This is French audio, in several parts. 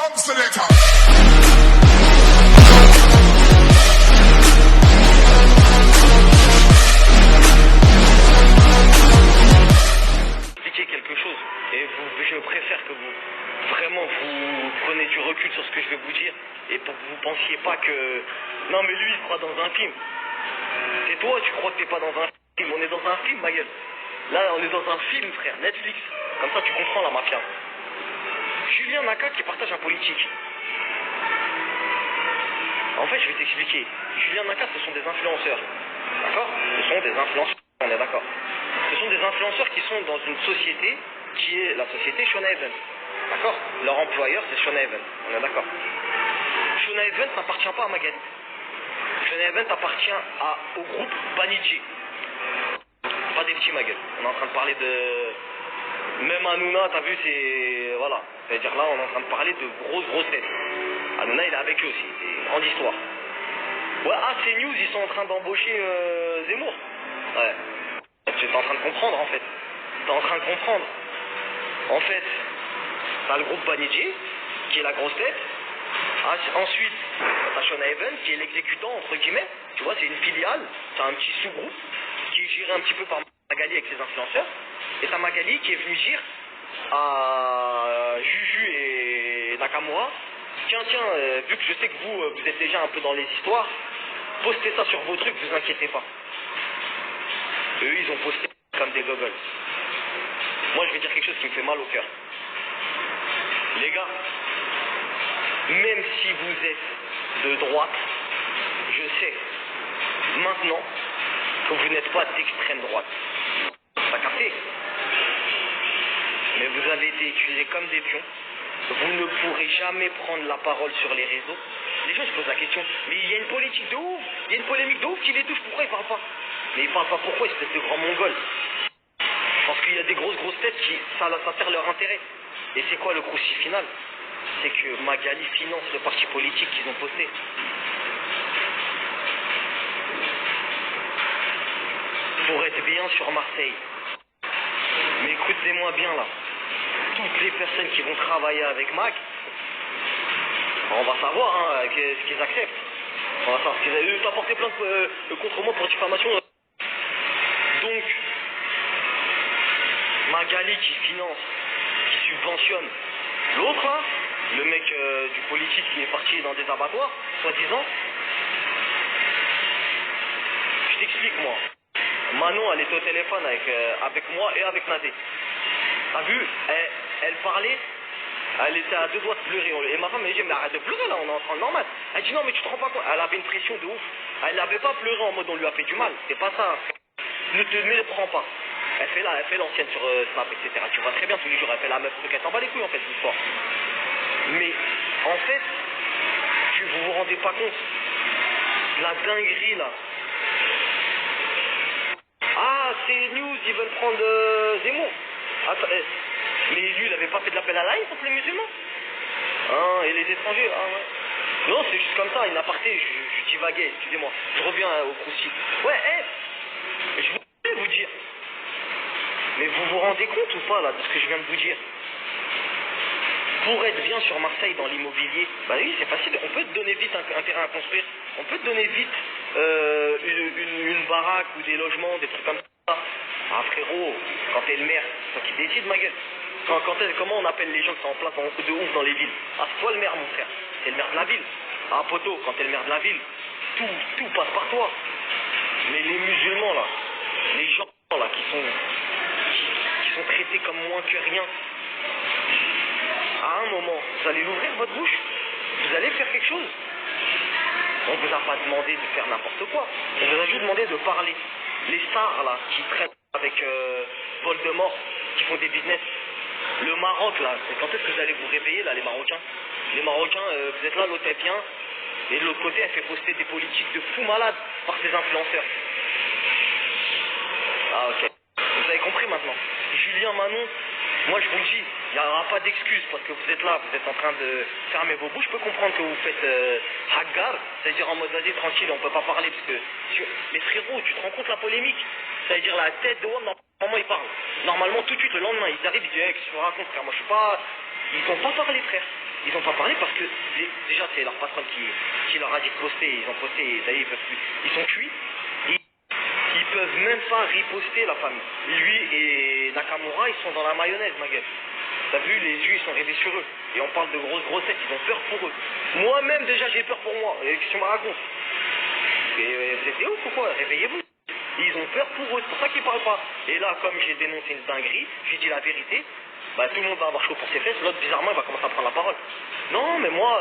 Come selector. Expliquer quelque chose et je préfère que vous vraiment vous prenez du recul sur ce que je vais vous dire et pour que vous pensiez pas que non mais lui il croit dans un film. Et toi tu crois que t'es pas dans un film, on est dans un film ma gueule. Là on est dans un film frère, Netflix. Comme ça tu comprends la mafia. Julien Naka qui partage un politique. En fait je vais t'expliquer. Julien Naka ce sont des influenceurs. D'accord? Ce sont des influenceurs, on est d'accord. Ce sont des influenceurs qui sont dans une société qui est la société Shona Event. D'accord? Leur employeur c'est Shona Event. On est d'accord. Shona Event n'appartient pas à Magali. Shona Event appartient au groupe Banijé. Pas des petits Magali. On est en train de parler de... Même Hanouna, t'as vu, c'est... Voilà. C'est-à-dire là, on est en train de parler de grosses têtes. Hanouna, il est avec eux aussi. C'est une grande histoire. Ouais, CNews, ils sont en train d'embaucher Zemmour. Ouais. Tu es en train de comprendre, en fait. T'es en train de comprendre. En fait, t'as le groupe Banijé, qui est la grosse tête. Ensuite, t'as Shona Event, qui est l'exécutant, entre guillemets. Tu vois, c'est une filiale. C'est un petit sous-groupe qui est géré un petit peu par Magali avec ses influenceurs. Et t'as Magali qui est venu dire à Juju et Nakamura, tiens, vu que je sais que vous êtes déjà un peu dans les histoires, postez ça sur vos trucs, vous inquiétez pas. Eux, ils ont posté comme des gogoles. Moi, je vais dire quelque chose qui me fait mal au cœur. Les gars, même si vous êtes de droite, je sais maintenant que vous n'êtes pas d'extrême droite. T'as capté? Mais vous avez été utilisés comme des pions. Vous ne pourrez jamais prendre la parole sur les réseaux. Les gens se posent la question, mais il y a une politique de ouf, il y a une polémique de ouf qui les touche, pourquoi ils parlent pas? Mais ils parlent pas pourquoi, espèce de grand mongol? Parce qu'il y a des grosses têtes qui, ça sert leur intérêt. Et c'est quoi le croussi final? C'est que Magali finance le parti politique qu'ils ont posté. Pour être bien sur Marseille. Mais écoutez-moi bien là. Toutes les personnes qui vont travailler avec Mag, on va savoir ce qu'ils acceptent. On va savoir ce qu'ils ont. T'as porté plainte contre moi pour diffamation. Donc, Magali qui finance, qui subventionne l'autre là, le mec du politique qui est parti dans des abattoirs, soi-disant. Je t'explique moi. Manon elle était au téléphone avec moi et avec Nadé. T'as vu, elle parlait, elle était à 2 doigts de pleurer. Et ma femme m'a dit mais arrête de pleurer là, on est en train de normal. Elle dit non mais tu te rends pas compte, elle avait une pression de ouf. Elle n'avait pas pleuré en mode on lui a fait du mal, c'est pas ça. Ne te méprends pas. Elle fait l'ancienne sur Snap, etc. Tu vois très bien tous les jours, elle fait la meuf truc, elle s'en bat les couilles en fait l'histoire. Mais en fait, vous vous rendez pas compte de la dinguerie là. Ah, c'est News, ils veulent prendre Zemmour. Attends, mais lui, il avait pas fait de l'appel à la haine contre les musulmans? Hein, et les étrangers? Ah ouais. Non, c'est juste comme ça, une aparté, je divaguais, excusez-moi. Je reviens au croussi. Ouais, je voulais vous dire. Mais vous vous rendez compte ou pas là de ce que je viens de vous dire? Pour être bien sur Marseille dans l'immobilier, bah oui c'est facile, on peut te donner vite un terrain à construire, on peut te donner vite une baraque ou des logements, des trucs comme ça. Ah frérot, quand t'es le maire, c'est toi qui décide ma gueule. Comment on appelle les gens qui sont en place de ouf dans les villes? Ah c'est toi le maire mon frère, c'est le maire de la ville. Ah poto, quand t'es le maire de la ville, tout passe par toi. Mais les musulmans là, les gens là qui sont traités comme moins que rien, à un moment, vous allez l'ouvrir votre bouche, vous allez faire quelque chose. On vous a pas demandé de faire n'importe quoi, on vous a juste demandé de parler. Les stars là, qui traitent avec Voldemort, qui font des business. Le Maroc là, c'est quand est-ce que vous allez vous réveiller là les Marocains? Les Marocains, vous êtes là, l'autre est bien, et de l'autre côté elle fait poster des politiques de fous malades par ses influenceurs. Ah ok, vous avez compris maintenant. Julien, Manon, moi je vous le dis, il n'y aura pas d'excuses parce que vous êtes là, vous êtes en train de fermer vos bouches. Je peux comprendre que vous faites haggar, c'est-à-dire en mode vas-y tranquille, on peut pas parler parce que... Mais frérot, tu te rends compte la polémique? C'est-à-dire la tête de Wam, normalement ils parlent. Normalement tout de suite le lendemain, ils arrivent, ils disent hey, qu'est-ce que tu me racontes frère? Moi je suis pas... Ils n'ont pas parlé frère. Ils n'ont pas parlé parce que déjà c'est leur patron qui leur a dit de poster. Ils ont posté, ça y est, ils peuvent plus. Ils sont cuits. Ils peuvent même pas riposter la famille. Lui et Nakamura, ils sont dans la mayonnaise, ma gueule. T'as vu, les yeux ils sont rivés sur eux. Et on parle de grosses grossettes, ils ont peur pour eux. Moi-même déjà j'ai peur pour moi. Et qu'est-ce que tu me racontes? C'était ouf ou quoi? Réveillez-vous. Ils ont peur pour eux, c'est pour ça qu'ils parlent pas. Et là, comme j'ai dénoncé une dinguerie, j'ai dit la vérité, bah tout le monde va avoir chaud pour ses fesses, l'autre bizarrement il va commencer à prendre la parole. Non mais moi,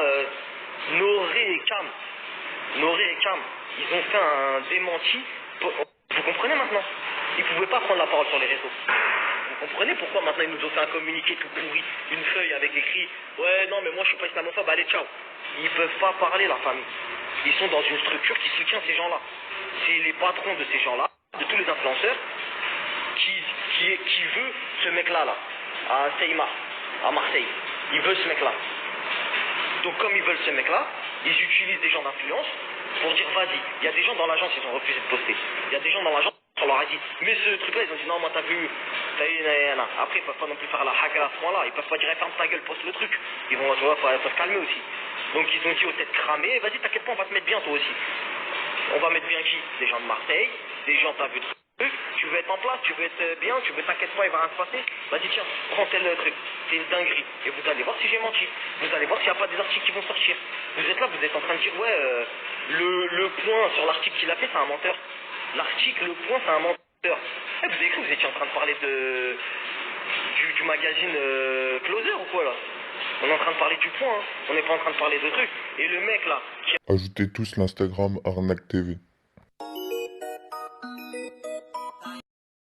Noré et Cam, ils ont fait un démenti. Vous comprenez maintenant? Ils pouvaient pas prendre la parole sur les réseaux. Vous comprenez pourquoi maintenant ils nous ont fait un communiqué tout pourri, une feuille avec écrit ouais non mais moi je suis pas islamophobe, allez ciao. Ils peuvent pas parler la famille. Ils sont dans une structure qui soutient ces gens-là. C'est les patrons de ces gens-là, de tous les influenceurs, qui veut ce mec-là à Seyma, à Marseille. Ils veulent ce mec-là. Donc comme ils veulent ce mec-là, ils utilisent des gens d'influence pour dire vas-y. Il y a des gens dans l'agence qui ont refusé de poster. Il y a des gens dans l'agence on leur a dit, mais ce truc-là, ils ont dit non, moi t'as vu, après ils peuvent pas non plus faire la haga à ce point-là, ils peuvent pas dire ferme ta gueule, poste le truc. Ils vont, tu vois, faut se calmer aussi. Donc ils ont dit aux têtes cramées, vas-y t'inquiète pas, on va te mettre bien toi aussi. On va mettre bien qui? Des gens de Marseille, des gens t'as vu truc, tu veux être en place, tu veux être bien, tu veux t'inquiète pas, il va rien se passer. Vas-y tiens, prends tel truc, c'est une dinguerie. Et vous allez voir si j'ai menti. Vous allez voir s'il n'y a pas des articles qui vont sortir. Vous êtes là, vous êtes en train de dire ouais, le point sur l'article qu'il a fait, c'est un menteur. L'article, le point, c'est un menteur. Eh, vous avez cru que vous étiez en train de parler du magazine Closer ou quoi là? On est en train de parler du point, hein. On n'est pas en train de parler de trucs. Et le mec là qui Ajoutez tous l'Instagram Arnaque TV.